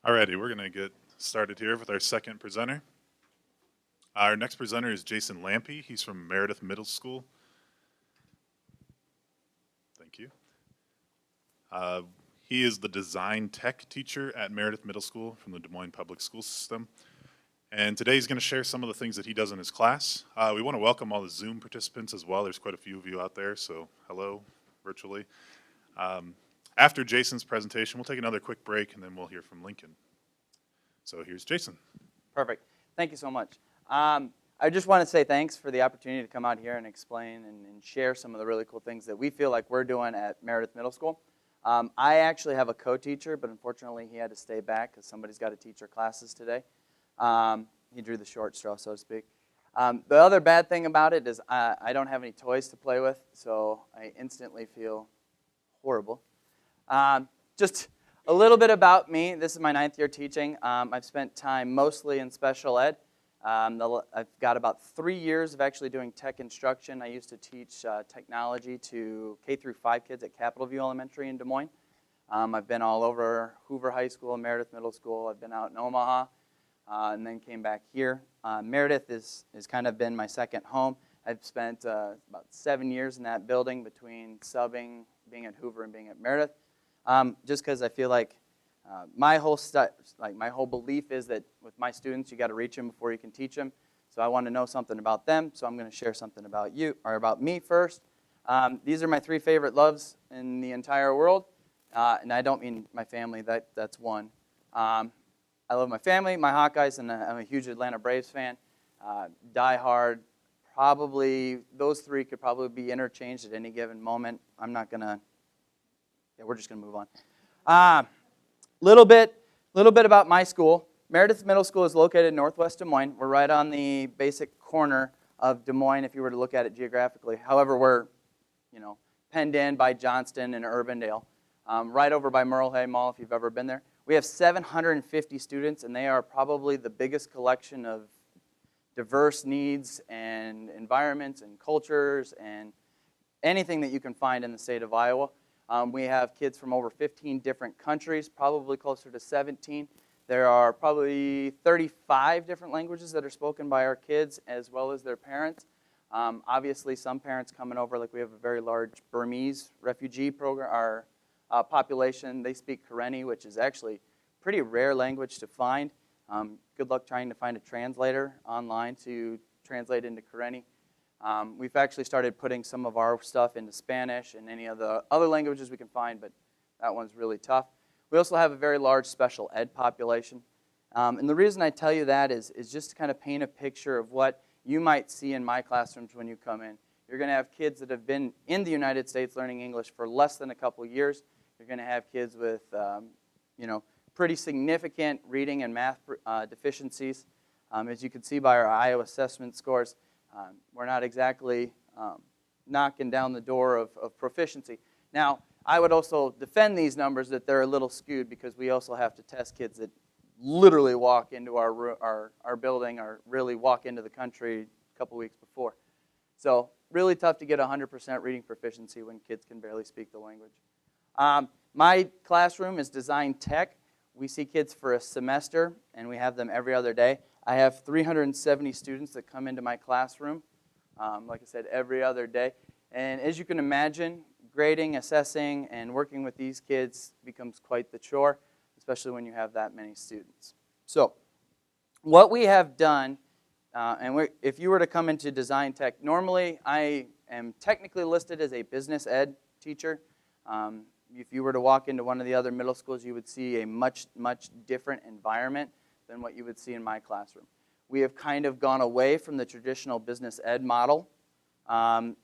Alrighty, we're going to get started here with our second presenter. Our next presenter is Jason Lampe. He's from Meredith Middle School. Thank you. He is the design tech teacher at Meredith Middle School from the Des Moines Public School System. And today he's going to share some of the things that he does in his class. We want to welcome all the Zoom participants as well. There's quite a few of you out there, so hello virtually. After Jason's presentation, we'll take another quick break and then we'll hear from Lincoln. So here's Jason. Perfect. Thank you so much. I just want to say thanks for the opportunity to come out here and explain and share some of the really cool things that we feel like we're doing at Meredith Middle School. I actually have a co-teacher, but unfortunately he had to stay back because somebody's got to teach our classes today. He drew the short straw, so to speak. The other bad thing about it is I don't have any toys to play with, so I instantly feel horrible. Just a little bit about me. This is my 9th year teaching. I've spent time mostly in special ed. I've got about 3 years of actually doing tech instruction. I used to teach technology to K through 5 kids at Capitol View Elementary in Des Moines. I've been all over Hoover High School, Meredith Middle School. I've been out in Omaha and then came back here. Meredith has kind of been my second home. I've spent about 7 years in that building between subbing, being at Hoover, and being at Meredith. Just because I feel like my whole belief is that with my students, you got to reach them before you can teach them. So I want to know something about them. So I'm going to share something about you or about me first. These are my 3 favorite loves in the entire world, and I don't mean my family. That's one. I love my family, my Hawkeyes, and I'm a huge Atlanta Braves fan. Die hard. Probably those 3 could probably be interchanged at any given moment. I'm not gonna. Yeah, we're just going to move on. Little bit about my school. Meredith Middle School is located in northwest Des Moines. We're right on the basic corner of Des Moines if you were to look at it geographically. However, we're, penned in by Johnston and Urbandale, right over by Merle Hay Mall if you've ever been there. We have 750 students, and they are probably the biggest collection of diverse needs and environments and cultures and anything that you can find in the state of Iowa. We have kids from over 15 different countries, probably closer to 17. There are probably 35 different languages that are spoken by our kids as well as their parents. Obviously, some parents coming over, like we have a very large Burmese refugee program, our population. They speak Karenni, which is actually a pretty rare language to find. Good luck trying to find a translator online to translate into Karenni. We've actually started putting some of our stuff into Spanish and any of the other languages we can find, but that one's really tough. We also have a very large special ed population. And the reason I tell you that is just to kind of paint a picture of what you might see in my classrooms when you come in. You're going to have kids that have been in the United States learning English for less than a couple years. You're going to have kids with, pretty significant reading and math deficiencies. As you can see by our Iowa assessment scores, we're not exactly knocking down the door of proficiency. Now, I would also defend these numbers that they're a little skewed because we also have to test kids that literally walk into our building or really walk into the country a couple weeks before. So really tough to get 100% reading proficiency when kids can barely speak the language. My classroom is design tech. We see kids for a semester, and we have them every other day. I have 370 students that come into my classroom, like I said, every other day. And as you can imagine, grading, assessing, and working with these kids becomes quite the chore, especially when you have that many students. So what we have done, if you were to come into design tech, normally I am technically listed as a business ed teacher. If you were to walk into one of the other middle schools, you would see a much, much different environment than what you would see in my classroom. We have kind of gone away from the traditional business ed model. Gone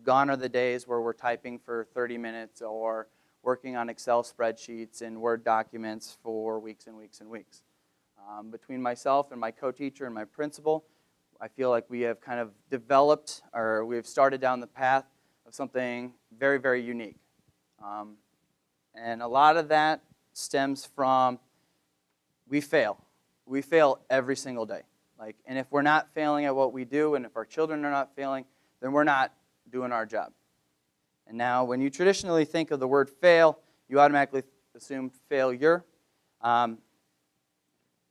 are the days where we're typing for 30 minutes or working on Excel spreadsheets and Word documents for weeks and weeks and weeks. Between myself and my co-teacher and my principal, I feel like we have kind of developed or we have started down the path of something very, very unique. And a lot of that stems from we fail. We fail every single day. And if we're not failing at what we do and if our children are not failing, then we're not doing our job. And now when you traditionally think of the word fail, you automatically assume failure.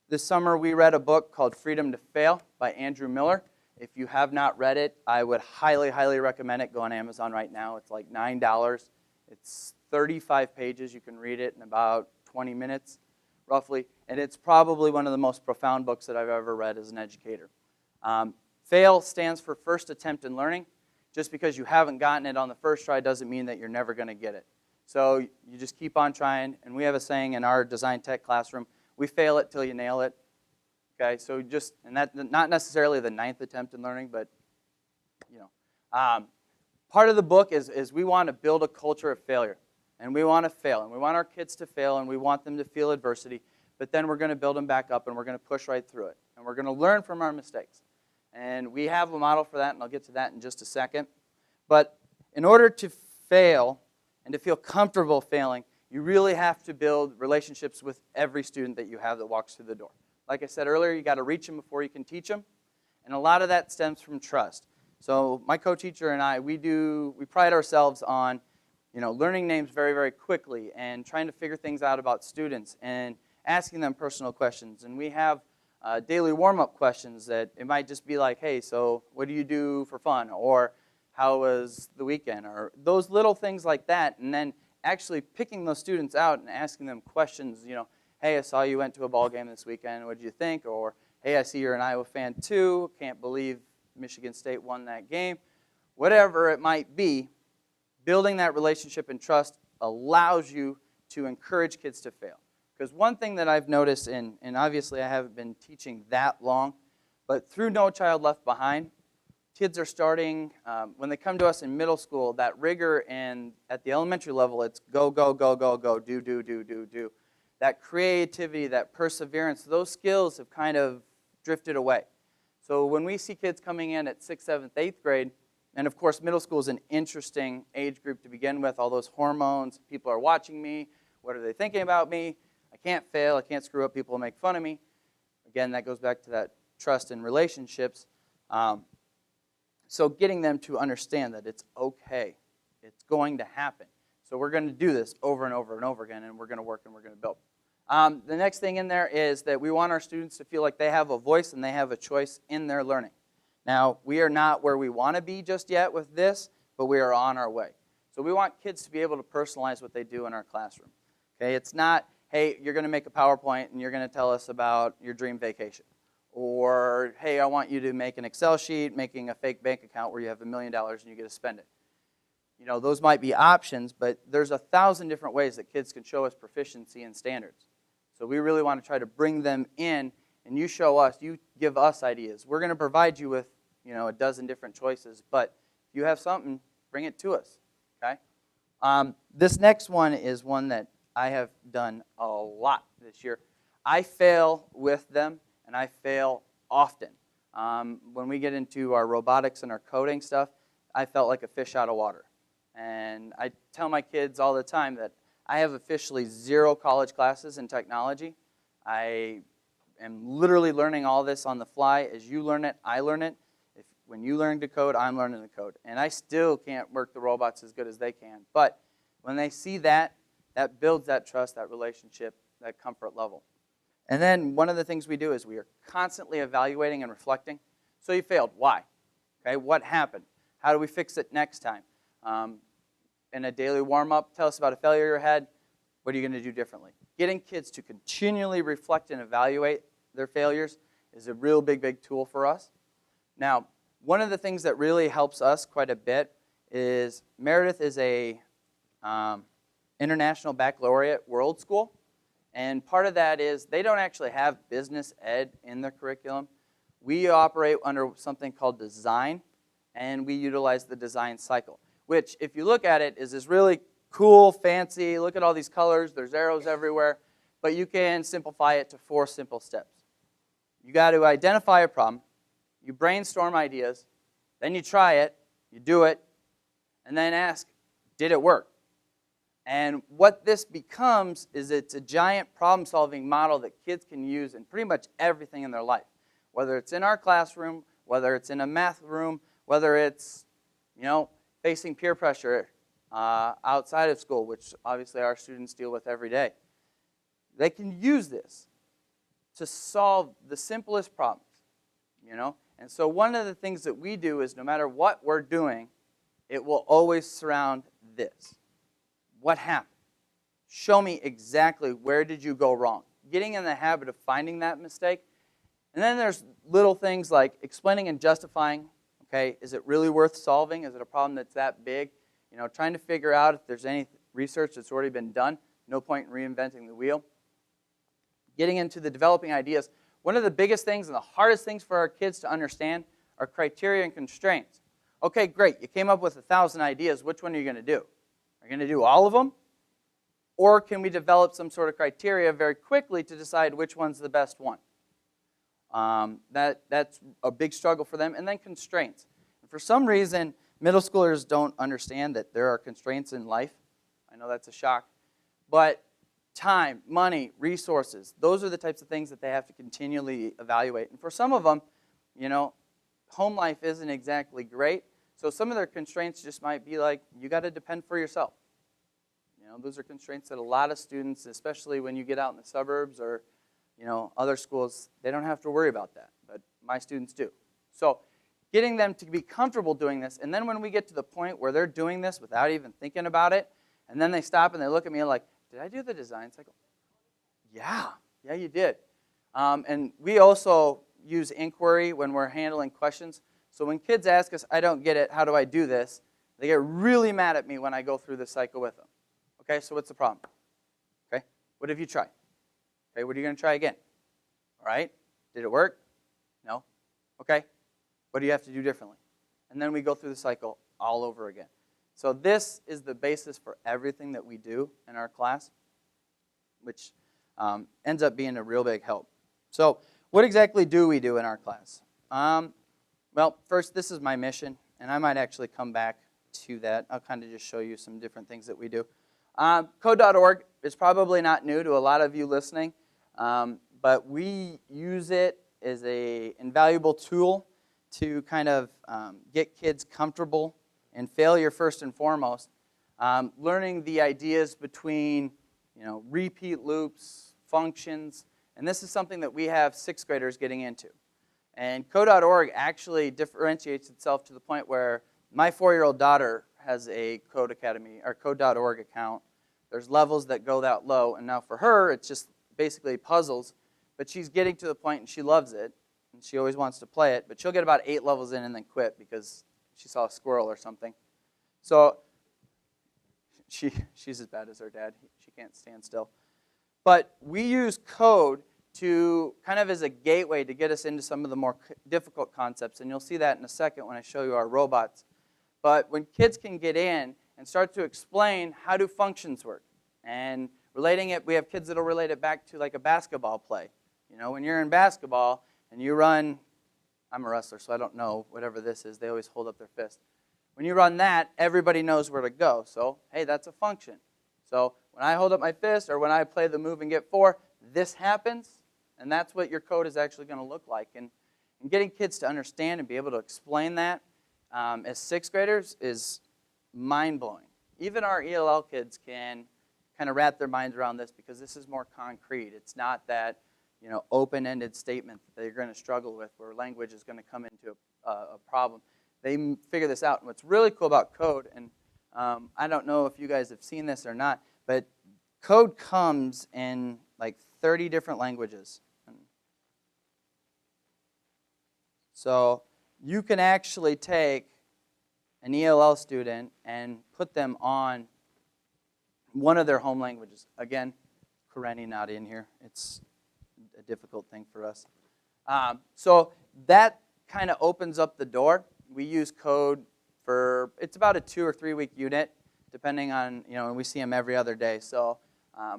This summer we read a book called Freedom to Fail by Andrew Miller. If you have not read it, I would highly, highly recommend it. Go on Amazon right now. It's like $9. It's 35 pages. You can read it in about 20 minutes, roughly. And it's probably one of the most profound books that I've ever read as an educator. FAIL stands for first attempt in learning. Just because you haven't gotten it on the first try doesn't mean that you're never going to get it. So you just keep on trying. And we have a saying in our design tech classroom, we fail it till you nail it. Okay, so just, and that not necessarily the 9th attempt in learning, but, you know. Part of the book is we want to build a culture of failure. And we want to fail. And we want our kids to fail, and we want them to feel adversity. But then we're going to build them back up, and we're going to push right through it. And we're going to learn from our mistakes. And we have a model for that, and I'll get to that in just a second. But in order to fail and to feel comfortable failing, you really have to build relationships with every student that you have that walks through the door. Like I said earlier, you got to reach them before you can teach them. And a lot of that stems from trust. So my co-teacher and I, we pride ourselves on, learning names very, very quickly and trying to figure things out about students and asking them personal questions. And we have daily warm-up questions that it might just be like, hey, so what do you do for fun? Or how was the weekend? Or those little things like that. And then actually picking those students out and asking them questions, hey, I saw you went to a ball game this weekend. What did you think? Or, hey, I see you're an Iowa fan too. Can't believe Michigan State won that game. Whatever it might be, building that relationship and trust allows you to encourage kids to fail. Because one thing that I've noticed, and obviously I haven't been teaching that long, but through No Child Left Behind, kids are starting, when they come to us in middle school, that rigor, and at the elementary level, it's go, go, go, go, go, do, do, do, do, do. That creativity, that perseverance, those skills have kind of drifted away. So when we see kids coming in at 6th, 7th, 8th grade, and of course middle school is an interesting age group to begin with, all those hormones, people are watching me, what are they thinking about me? I can't fail, I can't screw up, people will make fun of me. Again, that goes back to that trust in relationships. So getting them to understand that it's okay, it's going to happen. So we're going to do this over and over and over again, and we're going to work and we're going to build. The next thing in there is that we want our students to feel like they have a voice and they have a choice in their learning. Now, we are not where we want to be just yet with this, but we are on our way. So we want kids to be able to personalize what they do in our classroom. Okay, it's not, hey, you're going to make a PowerPoint and you're going to tell us about your dream vacation. Or, hey, I want you to make an Excel sheet making a fake bank account where you have $1 million and you get to spend it. Those might be options, but there's 1,000 different ways that kids can show us proficiency and standards. So we really want to try to bring them in, and you show us, you give us ideas. We're going to provide you with, a dozen different choices, but if you have something, bring it to us, okay? This next one is one that I have done a lot this year. I fail with them, and I fail often. When we get into our robotics and our coding stuff, I felt like a fish out of water. And I tell my kids all the time that I have officially 0 college classes in technology. I am literally learning all this on the fly. As you learn it, I learn it. When you learn to code, I'm learning to code. And I still can't work the robots as good as they can. But when they see that, that builds that trust, that relationship, that comfort level. And then one of the things we do is we are constantly evaluating and reflecting. So you failed. Why? Okay, what happened? How do we fix it next time? In a daily warm-up, tell us about a failure you had. What are you going to do differently? Getting kids to continually reflect and evaluate their failures is a real big tool for us. Now, one of the things that really helps us quite a bit is Meredith is a international baccalaureate world school. And part of that is they don't actually have business ed in their curriculum. We operate under something called design, and we utilize the design cycle, which, if you look at it, is this really cool, fancy, look at all these colors, there's arrows everywhere, but you can simplify it to 4 simple steps. You got to identify a problem, you brainstorm ideas, then you try it, you do it, and then ask, did it work? And what this becomes is it's a giant problem-solving model that kids can use in pretty much everything in their life, whether it's in our classroom, whether it's in a math room, whether it's, facing peer pressure outside of school, which obviously our students deal with every day. They can use this to solve the simplest problems, you know? And so one of the things that we do is no matter what we're doing, it will always surround this. What happened? Show me exactly where did you go wrong. Getting in the habit of finding that mistake. And then there's little things like explaining and justifying. Okay, is it really worth solving? Is it a problem that's that big? You know, trying to figure out if there's any research that's already been done. No point in reinventing the wheel. Getting into the developing ideas. One of the biggest things and the hardest things for our kids to understand are criteria and constraints. Okay, great. You came up with 1,000 ideas. Which one are you going to do? Are you going to do all of them? Or can we develop some sort of criteria very quickly to decide which one's the best one? That's a big struggle for them. And then constraints. And for some reason, middle schoolers don't understand that there are constraints in life. I know that's a shock. But time, money, resources, those are the types of things that they have to continually evaluate. And for some of them, you know, home life isn't exactly great. So some of their constraints just might be like, you got to depend for yourself. You know, those are constraints that a lot of students, especially when you get out in the suburbs or, you know, other schools, they don't have to worry about that. But my students do. So getting them to be comfortable doing this, and then when we get to the point where they're doing this without even thinking about it, and then they stop and they look at me like, did I do the design cycle? Yeah, you did. And we also use inquiry when we're handling questions. So when kids ask us, I don't get it, how do I do this? They get really mad at me when I go through the cycle with them. Okay, so what's the problem? Okay, what have you tried? Okay, what are you going to try again? All right, did it work? No? Okay, what do you have to do differently? And then we go through the cycle all over again. So this is the basis for everything that we do in our class, which ends up being a real big help. So what exactly do we do in our class? Well, first, this is my mission, and I might actually come back to that. I'll kind of just show you some different things that we do. Code.org is probably not new to a lot of you listening, but we use it as an invaluable tool to kind of get kids comfortable in failure first and foremost, learning the ideas between, you know, repeat loops, functions, and this is something that we have 6th graders getting into. And Code.org actually differentiates itself to the point where my 4-year-old daughter has a Code Academy or Code.org account. There's levels that go that low, and now for her, it's just basically puzzles, but she's getting to the point and she loves it, and she always wants to play it, but she'll get about 8 levels in and then quit because she saw a squirrel or something. So she's as bad as her dad. She can't stand still. But we use code to kind of as a gateway to get us into some of the more difficult concepts. And you'll see that in a second when I show you our robots. But when kids can get in and start to explain how do functions work, and relating it, we have kids that will relate it back to like a basketball play. You know, when you're in basketball and you run, I'm a wrestler, so I don't know whatever this is. They always hold up their fist. When you run that, everybody knows where to go. So, hey, that's a function. So when I hold up my fist or when I play the move and get 4, this happens, and that's what your code is actually going to look like. And getting kids to understand and be able to explain that as 6th graders is mind-blowing. Even our ELL kids can kind of wrap their minds around this because this is more concrete. It's not that, you know, open-ended statement that they're going to struggle with where language is going to come into a problem. They figure this out. And what's really cool about code, and I don't know if you guys have seen this or not, but code comes in like 30 different languages. So you can actually take an ELL student and put them on one of their home languages. Again, Kareni not in here. It's a difficult thing for us. So that kind of opens up the door. We use code for, it's about a 2 or 3 week unit, depending on, you know, and we see them every other day. So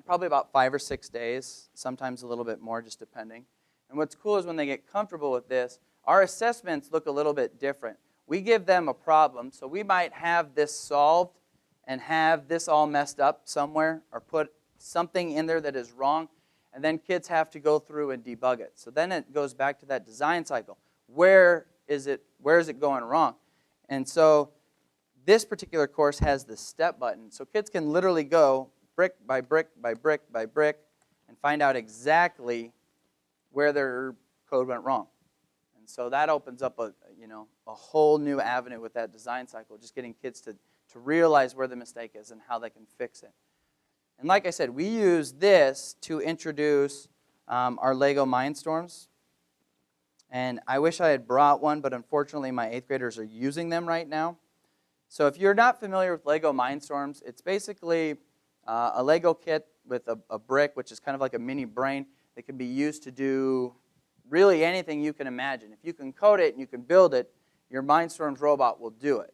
probably about 5 or 6 days, sometimes a little bit more, just depending. And what's cool is when they get comfortable with this, our assessments look a little bit different. We give them a problem, so we might have this solved and have this all messed up somewhere or put something in there that is wrong, and then kids have to go through and debug it. So then it goes back to that design cycle. Where is it going wrong? And so this particular course has the step button. So kids can literally go brick by brick by brick by brick and find out exactly where their code went wrong. And so that opens up a whole new avenue with that design cycle, just getting kids to realize where the mistake is and how they can fix it. And like I said, we use this to introduce our Lego Mindstorms. And I wish I had brought one, but unfortunately my 8th graders are using them right now. So if you're not familiar with Lego Mindstorms, it's basically a Lego kit with a brick, which is kind of like a mini brain that can be used to do really anything you can imagine. If you can code it and you can build it, your Mindstorms robot will do it.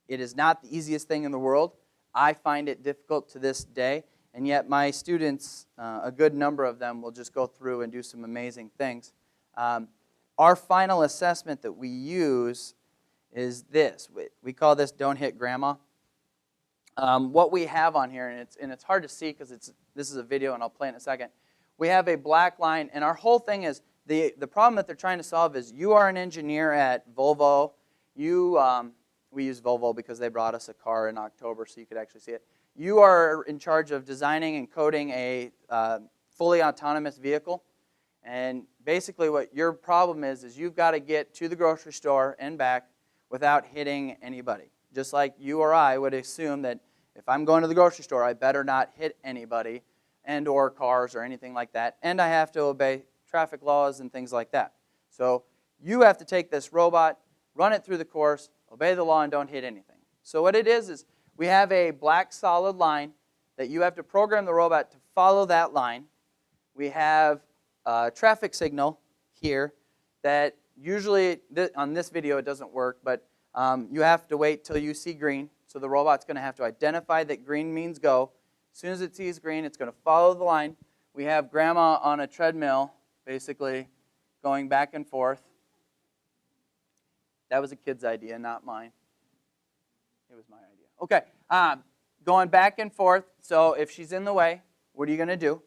It is not the easiest thing in the world. I find it difficult to this day, and yet my students, a good number of them, will just go through and do some amazing things. Our final assessment that we use is this. We call this Don't Hit Grandma. What we have on here, and it's hard to see because this is a video and I'll play in a second. We have a black line, and our whole thing is, the problem that they're trying to solve is you are an engineer at Volvo. We use Volvo because they brought us a car in October so you could actually see it. You are in charge of designing and coding a fully autonomous vehicle. And basically what your problem is you've got to get to the grocery store and back without hitting anybody. Just like you or I would assume that if I'm going to the grocery store, I better not hit anybody and or cars or anything like that. And I have to obey traffic laws and things like that. So you have to take this robot, run it through the course, obey the law, and don't hit anything. So what it is we have a black solid line that you have to program the robot to follow that line. We have a traffic signal here that usually, on this video it doesn't work, but you have to wait till you see green. So the robot's going to have to identify that green means go. As soon as it sees green, it's going to follow the line. We have grandma on a treadmill, basically going back and forth. That was a kid's idea, not mine. It was my idea. Okay, going back and forth. So if she's in the way, what are you going to do?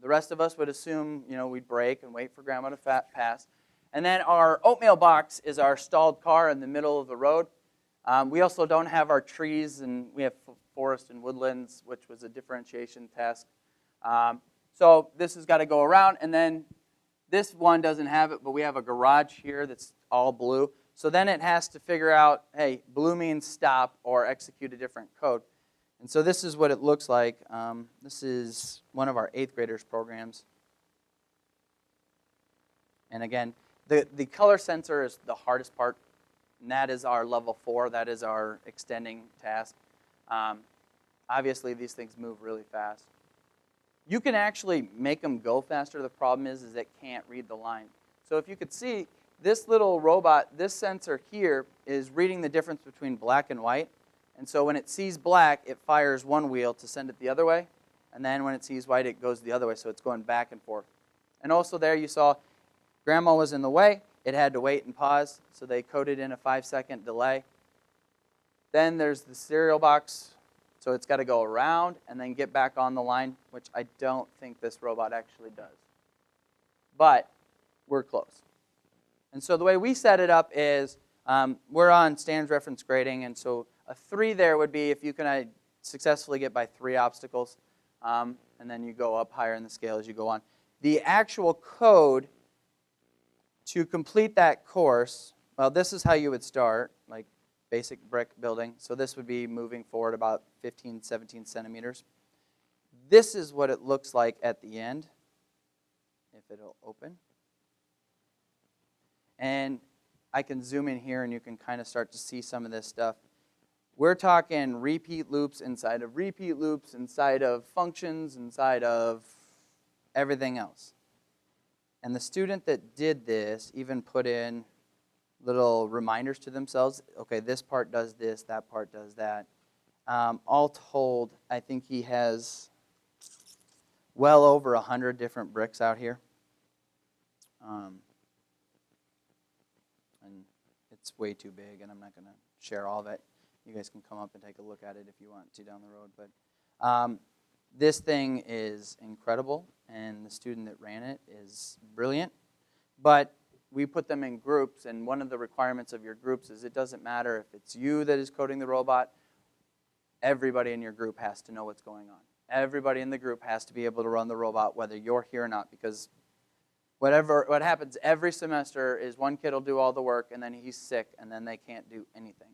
The rest of us would assume, we'd brake and wait for grandma to pass. And then our oatmeal box is our stalled car in the middle of the road. We also don't have our trees, and we have forest and woodlands, which was a differentiation task. So this has got to go around, and then this one doesn't have it, but we have a garage here that's all blue. So then it has to figure out, hey, blue means stop or execute a different code. And so this is what it looks like. This is one of our 8th graders' programs. And again, the color sensor is the hardest part, and that is our level 4. That is our extending task. Obviously, these things move really fast. You can actually make them go faster. The problem is it can't read the line. So if you could see, this little robot, this sensor here, is reading the difference between black and white. And so when it sees black, it fires one wheel to send it the other way. And then when it sees white, it goes the other way. So it's going back and forth. And also there you saw grandma was in the way. It had to wait and pause. So they coded in a 5-second delay. Then there's the cereal box. So it's got to go around and then get back on the line, which I don't think this robot actually does. But we're close. And so the way we set it up is we're on standards reference grading, and so a 3 there would be if you can successfully get by 3 obstacles, and then you go up higher in the scale as you go on. The actual code to complete that course, well, this is how you would start, like basic brick building. So this would be moving forward about 15, 17 centimeters. This is what it looks like at the end, if it'll open. And I can zoom in here and you can kind of start to see some of this stuff. We're talking repeat loops inside of repeat loops, inside of functions, inside of everything else. And the student that did this even put in little reminders to themselves. Okay, this part does this, that part does that. All told, I think he has well over 100 different bricks out here. And it's way too big, and I'm not going to share all of it. You guys can come up and take a look at it if you want to down the road. But this thing is incredible, and the student that ran it is brilliant. But we put them in groups, and one of the requirements of your groups is it doesn't matter if it's you that is coding the robot. Everybody in your group has to know what's going on. Everybody in the group has to be able to run the robot, whether you're here or not, because What happens every semester is one kid will do all the work, and then he's sick, and then they can't do anything.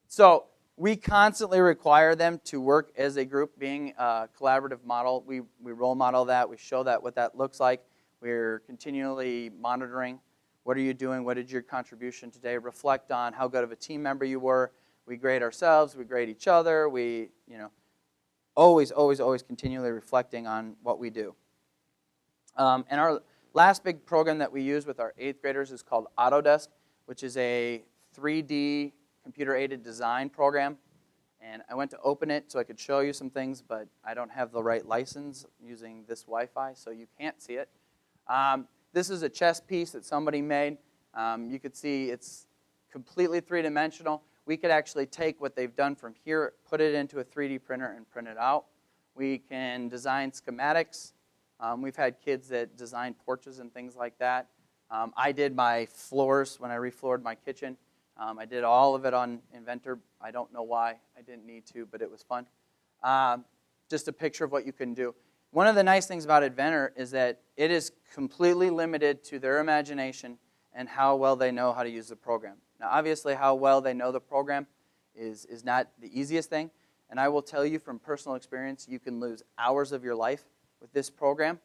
So we constantly require them to work as a group, being a collaborative model. We role model that. We show that what that looks like. We're continually monitoring. What are you doing? What is your contribution today? Reflect on how good of a team member you were. We grade ourselves. We grade each other. We, always continually reflecting on what we do. And our last big program that we use with our 8th graders is called Autodesk, which is a 3D computer-aided design program. And I went to open it so I could show you some things, but I don't have the right license using this Wi-Fi, so you can't see it. This is a chess piece that somebody made. You could see it's completely three-dimensional. We could actually take what they've done from here, put it into a 3D printer, and print it out. We can design schematics. We've had kids that design porches and things like that. I did my floors when I refloored my kitchen. I did all of it on Inventor. I don't know why. I didn't need to, but it was fun. Just a picture of what you can do. One of the nice things about Inventor is that it is completely limited to their imagination and how well they know how to use the program. Now, obviously, how well they know the program is not the easiest thing. And I will tell you from personal experience, you can lose hours of your life with this program.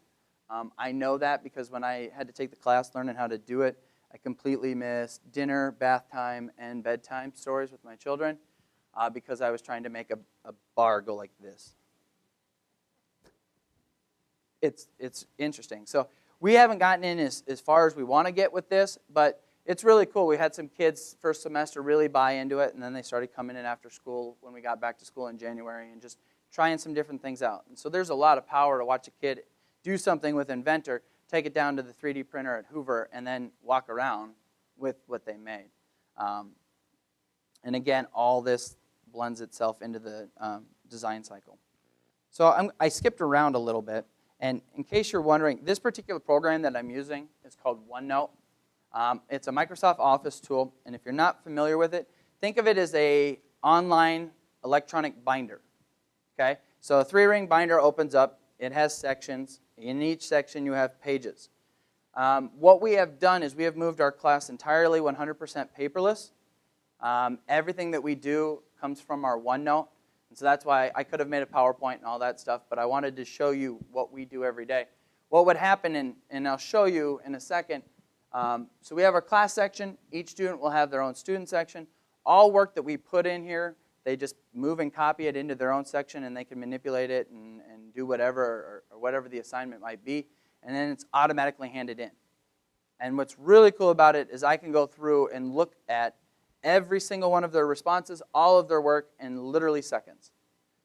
I know that because when I had to take the class learning how to do it, I completely missed dinner, bath time, and bedtime stories with my children because I was trying to make a bar go like this. It's interesting. So we haven't gotten in as far as we want to get with this, but it's really cool. We had some kids first semester really buy into it, and then they started coming in after school when we got back to school in January and just trying some different things out. And so there's a lot of power to watch a kid do something with Inventor, take it down to the 3D printer at Hoover, and then walk around with what they made. And again, all this blends itself into the design cycle. So I skipped around a little bit. And in case you're wondering, this particular program that I'm using is called OneNote. It's a Microsoft Office tool, and if you're not familiar with it, think of it as an online electronic binder. Okay? So a 3-ring binder opens up. It has sections. In each section, you have pages. What we have done is we have moved our class entirely 100% paperless. Everything that we do comes from our OneNote. And so that's why I could have made a PowerPoint and all that stuff, but I wanted to show you what we do every day. What would happen, and I'll show you in a second, so we have our class section. Each student will have their own student section. All work that we put in here, they just move and copy it into their own section, and they can manipulate it and do whatever or whatever the assignment might be, and then it's automatically handed in. And what's really cool about it is I can go through and look at every single one of their responses, all of their work, in literally seconds.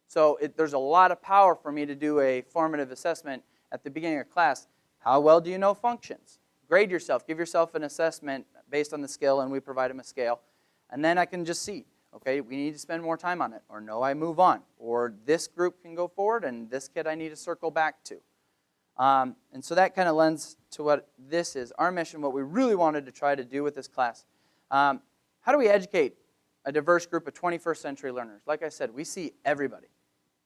So there's a lot of power for me to do a formative assessment at the beginning of class. How well do you know functions? Grade yourself. Give yourself an assessment based on the scale, and we provide them a scale. And then I can just see, okay, we need to spend more time on it. Or no, I move on. Or this group can go forward, and this kid I need to circle back to. And so that kind of lends to what this is. Our mission, what we really wanted to try to do with this class. How do we educate a diverse group of 21st century learners? Like I said, we see everybody.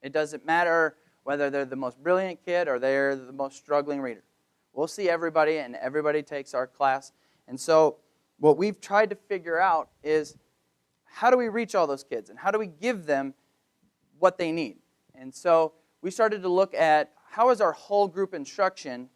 It doesn't matter whether they're the most brilliant kid or they're the most struggling reader. We'll see everybody, and everybody takes our class. And so what we've tried to figure out is how do we reach all those kids, and how do we give them what they need? And so we started to look at how is our whole group instruction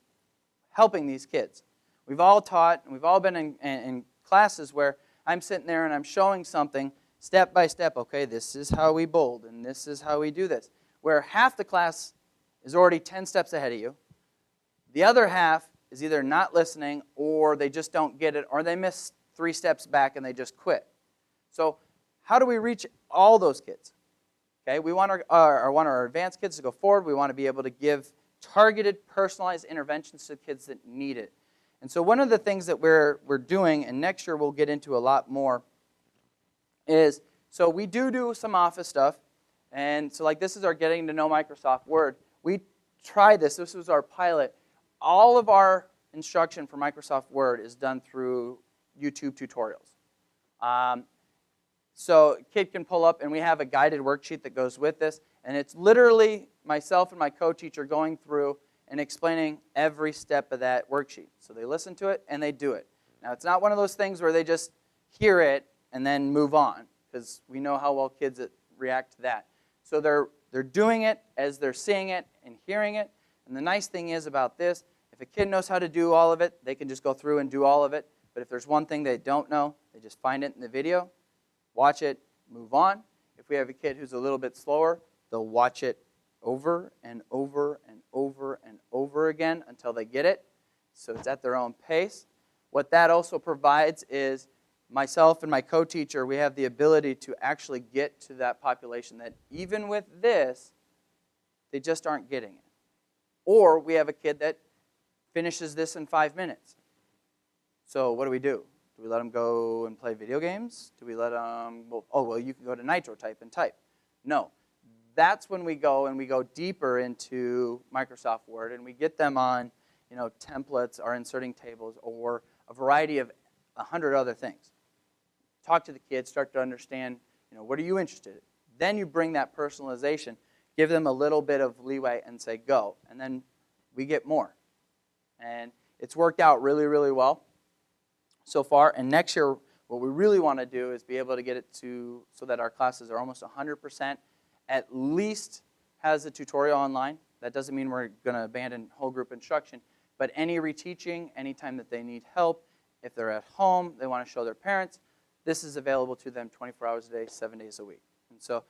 helping these kids. We've all taught, and we've all been in classes where I'm sitting there and I'm showing something step by step. Okay, this is how we bold, and this is how we do this. Where half the class is already 10 steps ahead of you. The other half is either not listening, or they just don't get it, or they miss 3 steps back and they just quit. So how do we reach all those kids? Okay, we want our advanced kids to go forward. We want to be able to give targeted, personalized interventions to kids that need it. And so one of the things that we're doing, and next year we'll get into a lot more, is so we do some Office stuff. And so like this is our getting to know Microsoft Word. We tried this. This was our pilot. All of our instruction for Microsoft Word is done through YouTube tutorials. So a kid can pull up, and we have a guided worksheet that goes with this. And it's literally myself and my co-teacher going through and explaining every step of that worksheet. So they listen to it and they do it. Now, it's not one of those things where they just hear it and then move on, because we know how well kids react to that. So they're doing it as they're seeing it and hearing it. And the nice thing is about this, if a kid knows how to do all of it, they can just go through and do all of it. But if there's one thing they don't know, they just find it in the video, watch it, move on. If we have a kid who's a little bit slower, they'll watch it over and over and over and over again until they get it. So it's at their own pace. What that also provides is myself and my co-teacher, we have the ability to actually get to that population that even with this, they just aren't getting it. Or we have a kid that finishes this in 5 minutes. So what do? Do we let them go and play video games? Do we let them, well, you can go to Nitro type and type. No. That's when we go deeper into Microsoft Word, and we get them on, templates or inserting tables or a variety of 100 other things. Talk to the kids, start to understand, what are you interested in? Then you bring that personalization, give them a little bit of leeway and say go, and then we get more. And it's worked out really, really well so far. And next year, what we really want to do is be able to get it to so that our classes are almost 100% at least has a tutorial online. That doesn't mean we're going to abandon whole group instruction, but any reteaching, anytime that they need help, if they're at home, they want to show their parents, this is available to them 24 hours a day, 7 days a week. And so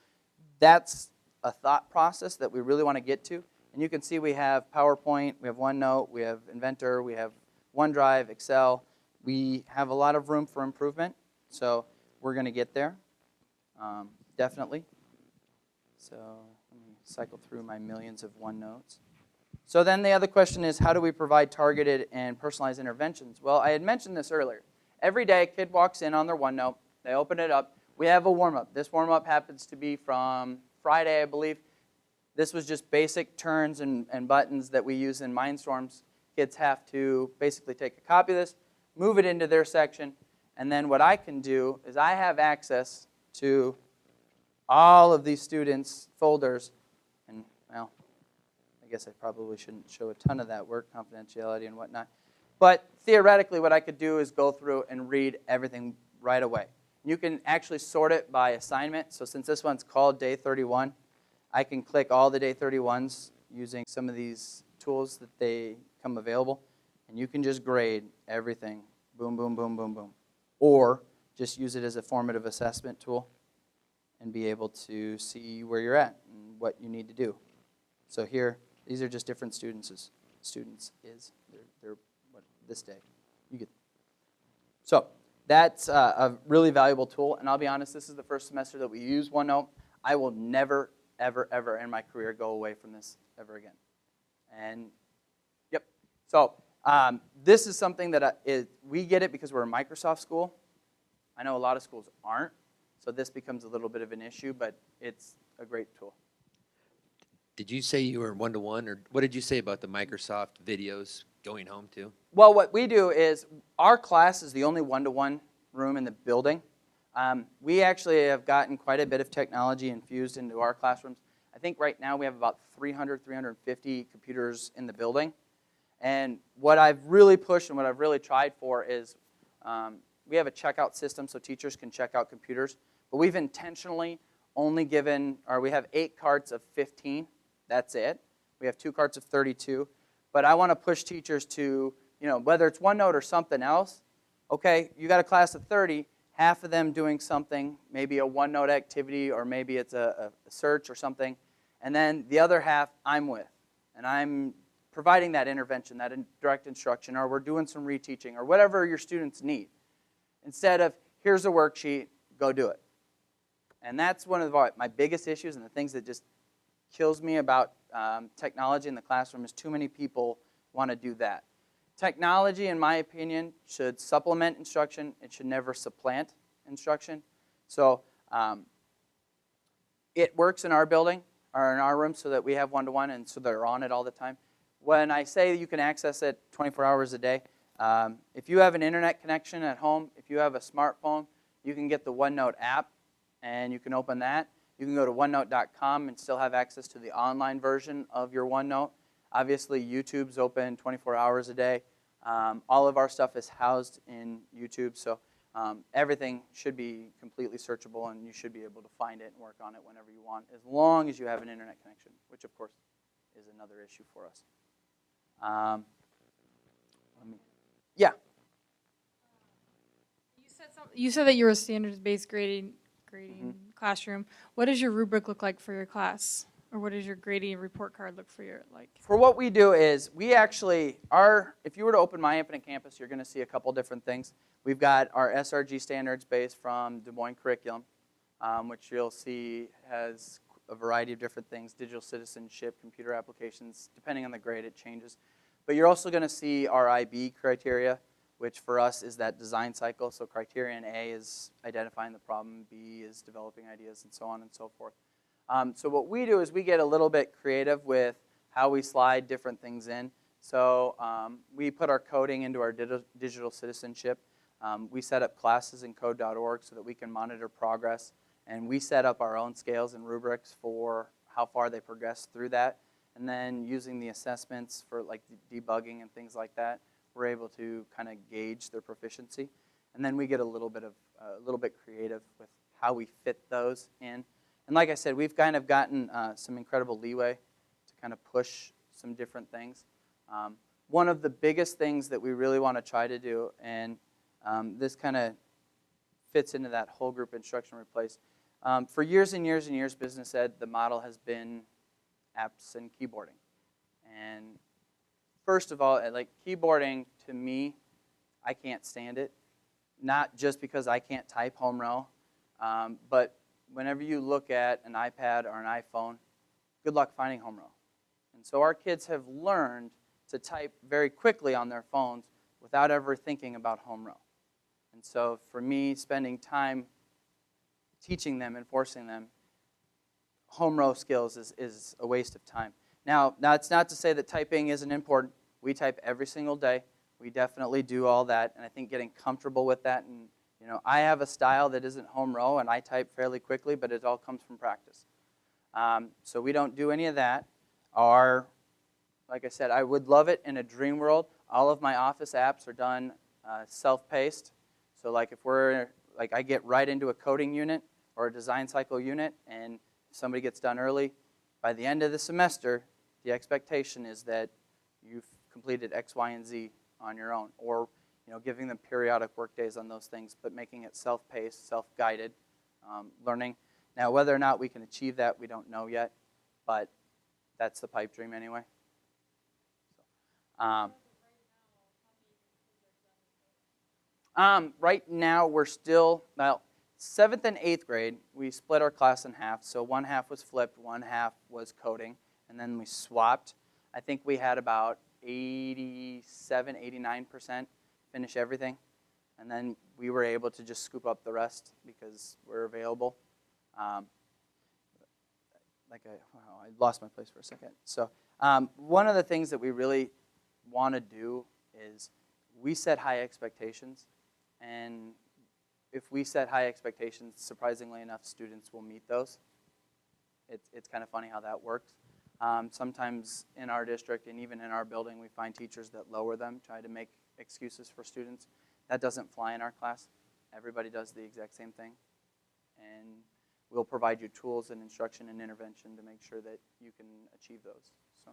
that's a thought process that we really want to get to. And you can see we have PowerPoint, we have OneNote, we have Inventor, we have OneDrive, Excel. We have a lot of room for improvement, so we're going to get there, definitely. So let me cycle through my millions of OneNotes. So then the other question is, how do we provide targeted and personalized interventions? Well, I had mentioned this earlier. Every day, a kid walks in on their OneNote. They open it up. We have a warm-up. This warm-up happens to be from Friday, I believe. This was just basic turns and buttons that we use in Mindstorms. Kids have to basically take a copy of this, move it into their section, and then what I can do is I have access to all of these students' folders, and, well, I guess I probably shouldn't show a ton of that work, confidentiality and whatnot. But theoretically, what I could do is go through and read everything right away. You can actually sort it by assignment. So since this one's called Day 31, I can click all the Day 31s using some of these tools that they come available. And you can just grade everything. Boom, boom, boom, boom, boom. Or just use it as a formative assessment tool and be able to see where you're at and what you need to do. So here, these are just different students. They're what, this day. You get. So that's a really valuable tool. And I'll be honest, this is the first semester that we use OneNote. I will never, ever, ever in my career go away from this ever again. And yep. So this is something that we get it because we're a Microsoft school. I know a lot of schools aren't. So this becomes a little bit of an issue, but it's a great tool. Did you say you were one-to-one, or what did you say about the Microsoft videos going home too? Well, what we do is our class is the only one-to-one room in the building. We actually have gotten quite a bit of technology infused into our classrooms. I think right now we have about 300, 350 computers in the building. And what I've really pushed and what I've really tried for is we have a checkout system so teachers can check out computers. But we've intentionally only given, or we have 8 carts of 15. That's it. We have 2 carts of 32. But I want to push teachers to, whether it's OneNote or something else, okay, you got a class of 30, half of them doing something, maybe a OneNote activity, or maybe it's a search or something, and then the other half I'm with. And I'm providing that intervention, that direct instruction, or we're doing some reteaching, or whatever your students need. Instead of, here's a worksheet, go do it. And that's one of my biggest issues and the things that just kills me about technology in the classroom is too many people want to do that. Technology, in my opinion, should supplement instruction. It should never supplant instruction. So it works in our building or in our room so that we have one-to-one and so they're on it all the time. When I say you can access it 24 hours a day, if you have an internet connection at home, if you have a smartphone, you can get the OneNote app and you can open that. You can go to OneNote.com and still have access to the online version of your OneNote. Obviously, YouTube's open 24 hours a day. All of our stuff is housed in YouTube, so everything should be completely searchable, and you should be able to find it and work on it whenever you want, as long as you have an internet connection, which, of course, is another issue for us. Yeah. You said that you were a standards-based grading classroom. What does your rubric look like for your class? Or what does your grading report card look for your, like? For what we do is, we actually are, if you were to open My Infinite Campus, you're going to see a couple different things. We've got our SRG standards based from Des Moines curriculum, which you'll see has a variety of different things, digital citizenship, computer applications, depending on the grade it changes. But you're also going to see our IB criteria, which for us is that design cycle. So criterion A is identifying the problem, B is developing ideas, and so on and so forth. So what we do is we get a little bit creative with how we slide different things in. So we put our coding into our digital citizenship. We set up classes in code.org so that we can monitor progress. And we set up our own scales and rubrics for how far they progress through that. And then using the assessments for like debugging and things like that, we're able to kind of gauge their proficiency. And then we get a little bit creative with how we fit those in. And like I said, we've kind of gotten some incredible leeway to kind of push some different things. One of the biggest things that we really want to try to do, and this kind of fits into that whole group instruction replace. For years and years and years, business ed, the model has been apps and keyboarding. And first of all, like keyboarding, to me, I can't stand it. Not just because I can't type home row, but whenever you look at an iPad or an iPhone, good luck finding home row. And so our kids have learned to type very quickly on their phones without ever thinking about home row. And so for me, spending time teaching them and forcing them home row skills is a waste of time. Now, it's not to say that typing isn't important. We type every single day. We definitely do all that, and I think getting comfortable with that, and I have a style that isn't home row, and I type fairly quickly, but it all comes from practice. So we don't do any of that. Like I said, I would love it in a dream world. All of my office apps are done self-paced. So like I get right into a coding unit or a design cycle unit, and if somebody gets done early, by the end of the semester, the expectation is that you've completed X, Y, and Z on your own, or giving them periodic work days on those things, but making it self-paced, self-guided learning. Now, whether or not we can achieve that, we don't know yet, but that's the pipe dream anyway. Right now, we're still, 7th and 8th grade, we split our class in half. So one half was flipped, one half was coding, and then we swapped. I think we had about 87, 89% finish everything. And then we were able to just scoop up the rest because we're available. I lost my place for a second. So one of the things that we really want to do is we set high expectations. And if we set high expectations, surprisingly enough, students will meet those. It's kind of funny how that works. Sometimes in our district and even in our building, we find teachers that lower them, try to make excuses for students. That doesn't fly in our class. Everybody does the exact same thing. And we'll provide you tools and instruction and intervention to make sure that you can achieve those. So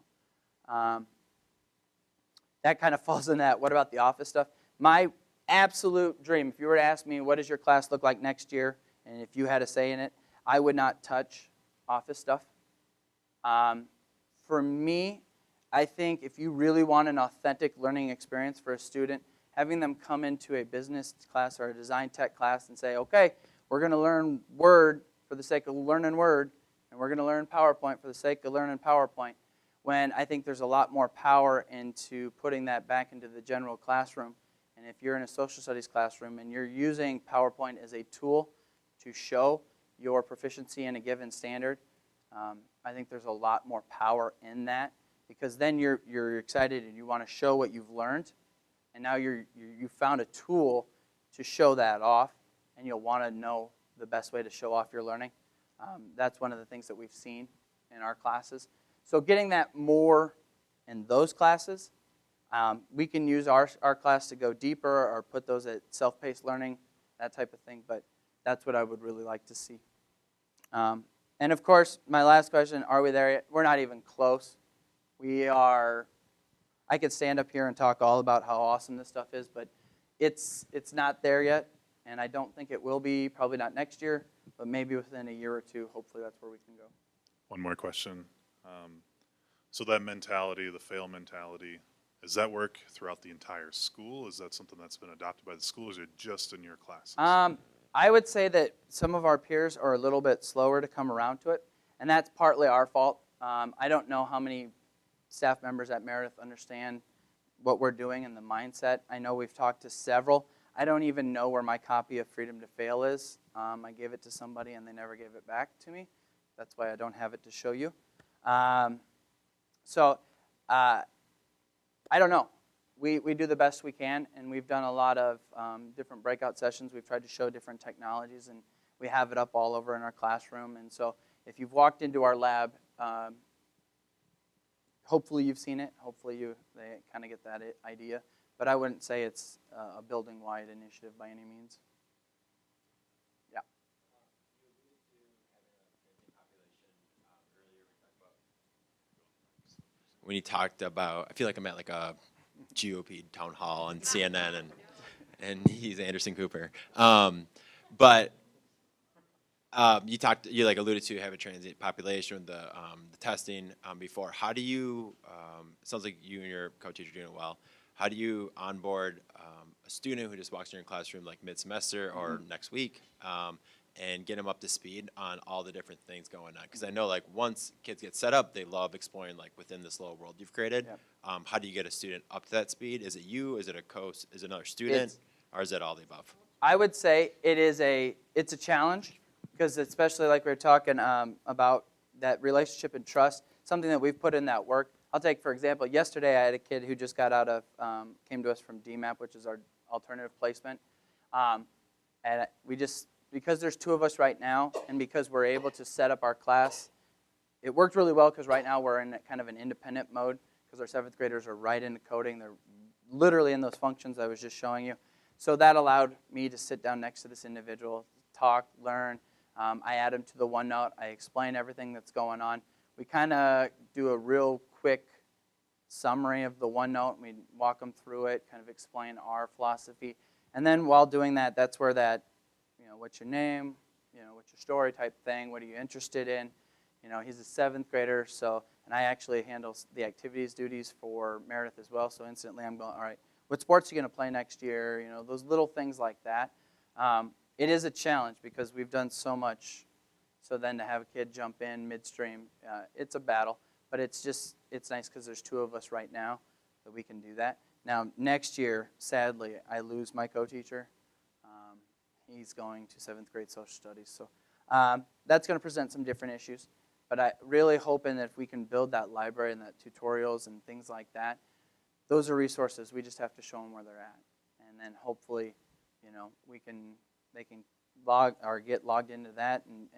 that kind of falls in that. What about the office stuff? My absolute dream, if you were to ask me, what does your class look like next year, and if you had a say in it, I would not touch office stuff. For me, I think if you really want an authentic learning experience for a student, having them come into a business class or a design tech class and say, okay, we're going to learn Word for the sake of learning Word, and we're going to learn PowerPoint for the sake of learning PowerPoint, when I think there's a lot more power into putting that back into the general classroom. And if you're in a social studies classroom and you're using PowerPoint as a tool to show your proficiency in a given standard, I think there's a lot more power in that, because then you're excited and you want to show what you've learned, and now you found a tool to show that off, and you'll want to know the best way to show off your learning. That's one of the things that we've seen in our classes. So getting that more in those classes. We can use our class to go deeper or put those at self-paced learning, that type of thing, but that's what I would really like to see. And of course, my last question, are we there yet? We're not even close. We are, I could stand up here and talk all about how awesome this stuff is, but it's not there yet, and I don't think it will be, probably not next year, but maybe within a year or two, hopefully that's where we can go. One more question. So that mentality, the fail mentality, does that work throughout the entire school? Is that something that's been adopted by the school, or is it just in your classes? I would say that some of our peers are a little bit slower to come around to it, and that's partly our fault. I don't know how many staff members at Meredith understand what we're doing and the mindset. I know we've talked to several. I don't even know where my copy of Freedom to Fail is. I gave it to somebody and they never gave it back to me. That's why I don't have it to show you. I don't know. We do the best we can, and we've done a lot of different breakout sessions. We've tried to show different technologies, and we have it up all over in our classroom. And so if you've walked into our lab, hopefully you've seen it. Hopefully they kind of get that idea. But I wouldn't say it's a building-wide initiative by any means. Yeah. When you talked about, I feel like I'm at like a GOP town hall on CNN, and he's Anderson Cooper. You like alluded to have a transient population with the testing before. How do you? It sounds like you and your co-teacher are doing it well. How do you onboard a student who just walks in your classroom like mid-semester or next week, and get them up to speed on all the different things going on? Because I know like once kids get set up, they love exploring like within this little world you've created. Yep. How do you get a student up to that speed? Is it you? Is it a coach? Is it another student? Or is it all the above? I would say it's a challenge, because especially like we were talking about that relationship and trust, something that we've put in that work. I'll take, for example, yesterday I had a kid who just got out of, came to us from DMAP, which is our alternative placement. And we just, because there's two of us right now, and because we're able to set up our class, it worked really well because right now we're in kind of an independent mode because our 7th graders are right into coding. They're literally in those functions I was just showing you. So that allowed me to sit down next to this individual, talk, learn. I add them to the OneNote. I explain everything that's going on. We kind of do a real quick summary of the OneNote. We walk them through it, kind of explain our philosophy. And then while doing that, that's where that, what's your name, what's your story type thing, what are you interested in? He's a 7th grader, and I actually handle the activities duties for Meredith as well, so instantly I'm going, all right, what sports are you going to play next year? Those little things like that. It is a challenge because we've done so much, so then to have a kid jump in midstream, it's a battle, but it's nice because there's two of us right now that we can do that. Now, next year, sadly, I lose my co-teacher. He's going to 7th grade social studies, so that's going to present some different issues. But I really hoping that if we can build that library and that tutorials and things like that, those are resources. We just have to show them where they're at, and then hopefully, they can get logged into that and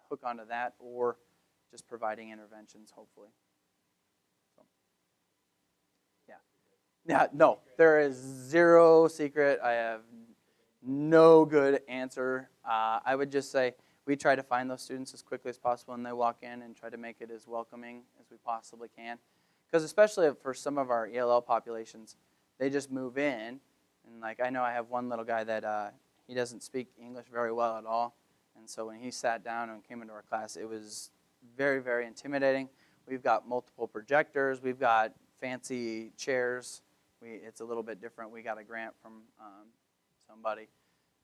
hook onto that, or just providing interventions, hopefully. So, yeah, no, there is zero secret. I have no good answer. I would just say we try to find those students as quickly as possible when they walk in and try to make it as welcoming as we possibly can. Because especially for some of our ELL populations, they just move in. And like I know I have one little guy that he doesn't speak English very well at all. And so when he sat down and came into our class, it was very, very intimidating. We've got multiple projectors. We've got fancy chairs. It's a little bit different. We got a grant from somebody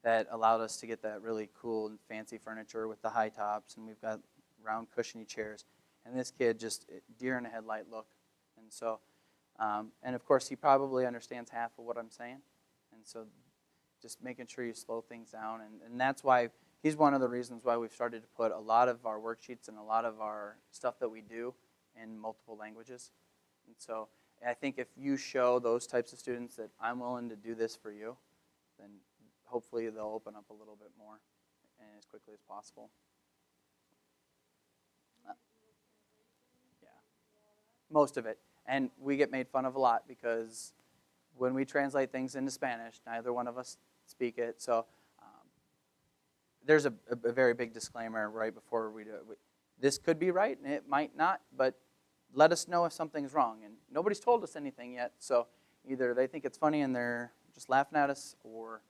that allowed us to get that really cool and fancy furniture with the high tops, and we've got round cushiony chairs. And this kid just deer in a headlight look. And so, and of course he probably understands half of what I'm saying. And so just making sure you slow things down. And that's why he's one of the reasons why we've started to put a lot of our worksheets and a lot of our stuff that we do in multiple languages. And so I think if you show those types of students that I'm willing to do this for you, then hopefully they'll open up a little bit more and as quickly as possible. Yeah. most of it. And we get made fun of a lot because when we translate things into Spanish, neither one of us speak it. So there's a very big disclaimer right before we do it. This could be right, and it might not, but let us know if something's wrong. And nobody's told us anything yet, so either they think it's funny and they're just laughing at us, or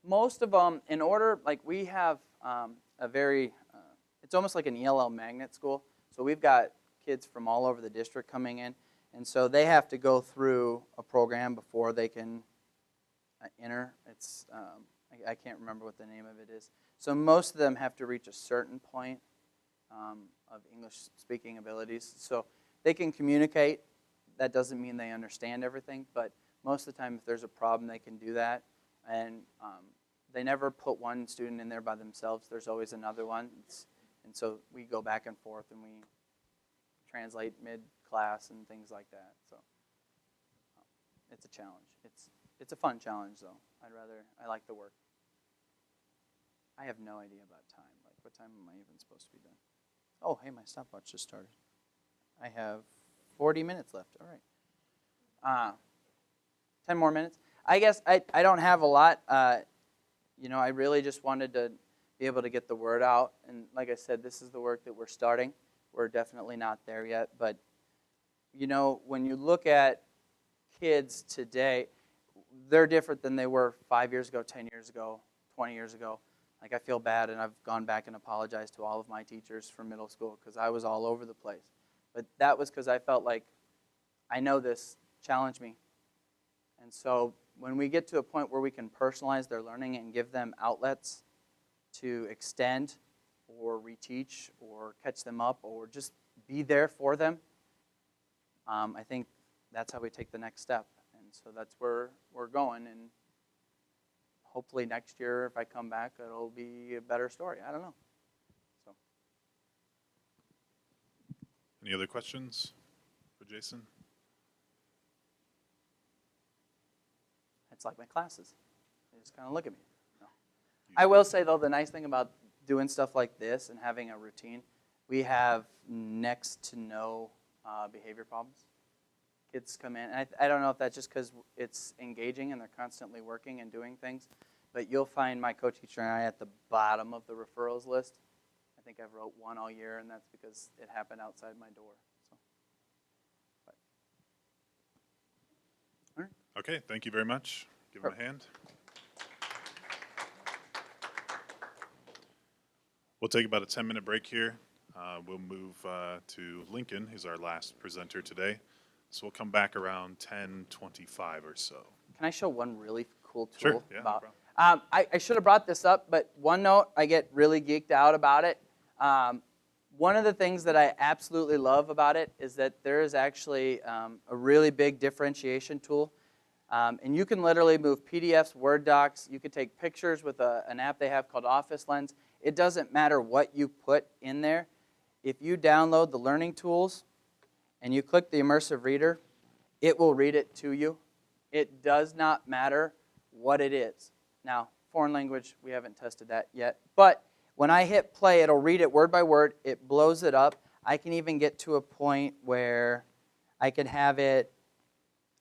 most of them, in order, like we have a very, it's almost like an ELL magnet school. So we've got kids from all over the district coming in, and so they have to go through a program before they can enter. It's, I can't remember what the name of it is. So most of them have to reach a certain point of English speaking abilities. So they can communicate. That doesn't mean they understand everything, but most of the time if there's a problem, they can do that. And they never put one student in there by themselves. There's always another one. And so we go back and forth and we translate mid-class and things like that. So it's a challenge. It's a fun challenge, though. I like the work. I have no idea about time. Like, what time am I even supposed to be done? Oh, hey, my stopwatch just started. I have 40 minutes left. All right. 10 more minutes. I guess I don't have a lot. I really just wanted to be able to get the word out. And like I said, this is the work that we're starting. We're definitely not there yet. But, when you look at kids today, they're different than they were 5 years ago, 10 years ago, 20 years ago. Like, I feel bad, and I've gone back and apologized to all of my teachers from middle school because I was all over the place. But that was because I felt like, I know this, challenge me. And so when we get to a point where we can personalize their learning and give them outlets to extend or reteach or catch them up or just be there for them, I think that's how we take the next step. And so that's where we're going. And hopefully next year, if I come back, it'll be a better story. I don't know. So. Any other questions for Jason? It's like my classes. They just kind of look at me. No. I will say, though, the nice thing about doing stuff like this and having a routine, we have next to no behavior problems. Kids come in. And I don't know if that's just because it's engaging and they're constantly working and doing things, but you'll find my co-teacher and I at the bottom of the referrals list. I think I've wrote one all year, and that's because it happened outside my door. So. All right. Okay, thank you very much. Give him a hand. We'll take about a 10-minute break here. We'll move to Lincoln, who's our last presenter today. So we'll come back around 10:25 or so. Can I show one really cool tool? Sure, yeah, no about? problem. I should have brought this up, but OneNote, I get really geeked out about it. One of the things that I absolutely love about it is that there is actually a really big differentiation tool. And you can literally move PDFs, Word docs. You could take pictures with an app they have called Office Lens. It doesn't matter what you put in there. If you download the learning tools and you click the immersive reader, it will read it to you. It does not matter what it is. Now, foreign language, we haven't tested that yet. But when I hit play, it'll read it word by word. It blows it up. I can even get to a point where I can have it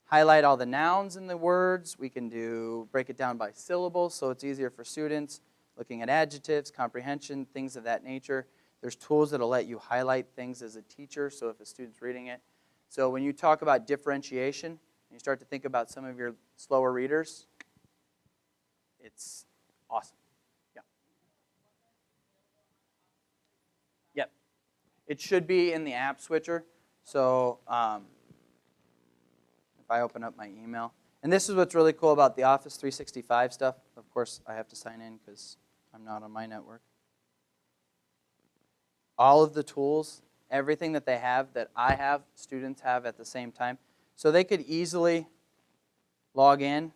highlight all the nouns in the words. We can break it down by syllables, so it's easier for students looking at adjectives, comprehension, things of that nature. There's tools that'll let you highlight things as a teacher, so if a student's reading it. So when you talk about differentiation, you start to think about some of your slower readers, it's awesome. Yeah. Yep. It should be in the app switcher. So if I open up my email, and this is what's really cool about the Office 365 stuff. Of course, I have to sign in because I'm not on my network. All of the tools, everything that they have, that I have, students have at the same time. So they could easily log in,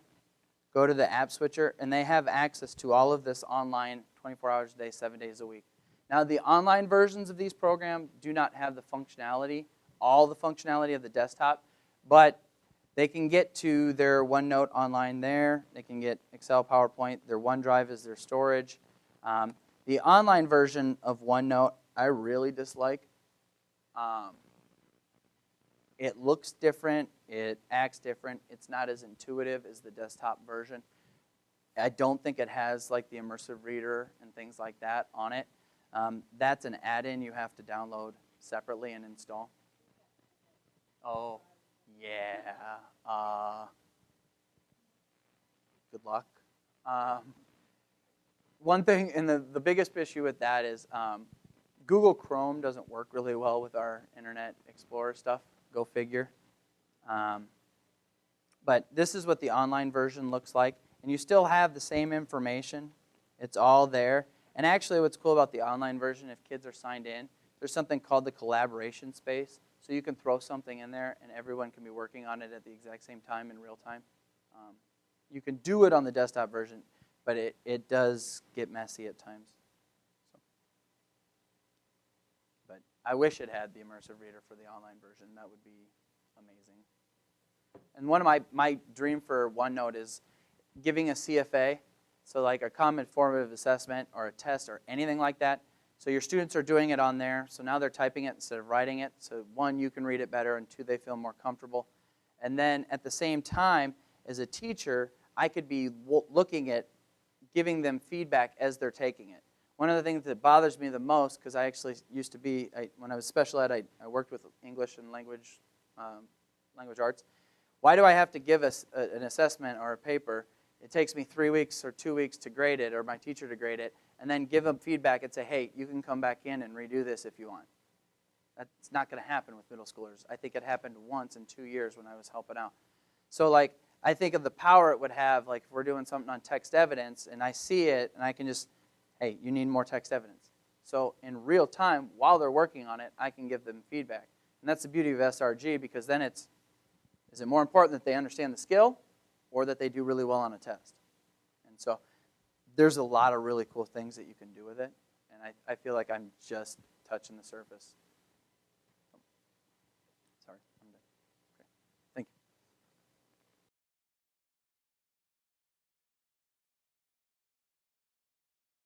go to the app switcher, and they have access to all of this online 24 hours a day, 7 days a week. Now, the online versions of these programs do not have the functionality, all the functionality of the desktop, but they can get to their OneNote online there. They can get Excel, PowerPoint. Their OneDrive is their storage. The online version of OneNote I really dislike. It looks different. It acts different. It's not as intuitive as the desktop version. I don't think it has like the immersive reader and things like that on it. That's an add-in you have to download separately and install. Oh, yeah. Good luck. One thing, and the biggest issue with that is Google Chrome doesn't work really well with our Internet Explorer stuff. Go figure. But this is what the online version looks like. And you still have the same information. It's all there. And actually what's cool about the online version, if kids are signed in, there's something called the collaboration space. So you can throw something in there and everyone can be working on it at the exact same time in real time. You can do it on the desktop version, but it does get messy at times. So. But I wish it had the immersive reader for the online version. That would be amazing. And one of my dream for OneNote is giving a CFA, so like a common formative assessment or a test or anything like that. So your students are doing it on there, so now they're typing it instead of writing it. So one, you can read it better, and two, they feel more comfortable. And then at the same time, as a teacher, I could be looking at giving them feedback as they're taking it. One of the things that bothers me the most, because I actually used to be, when I was special ed, I worked with English and language arts. Why do I have to give an assessment or a paper? It takes me 3 weeks or 2 weeks to grade it, or my teacher to grade it, and then give them feedback and say, hey, you can come back in and redo this if you want. That's not going to happen with middle schoolers. I think it happened once in 2 years when I was helping out. So like, I think of the power it would have, like if we're doing something on text evidence, and I see it, and I can just, hey, you need more text evidence. So in real time, while they're working on it, I can give them feedback. And that's the beauty of SRG, because then is it more important that they understand the skill or that they do really well on a test? And so there's a lot of really cool things that you can do with it, and I feel like I'm just touching the surface.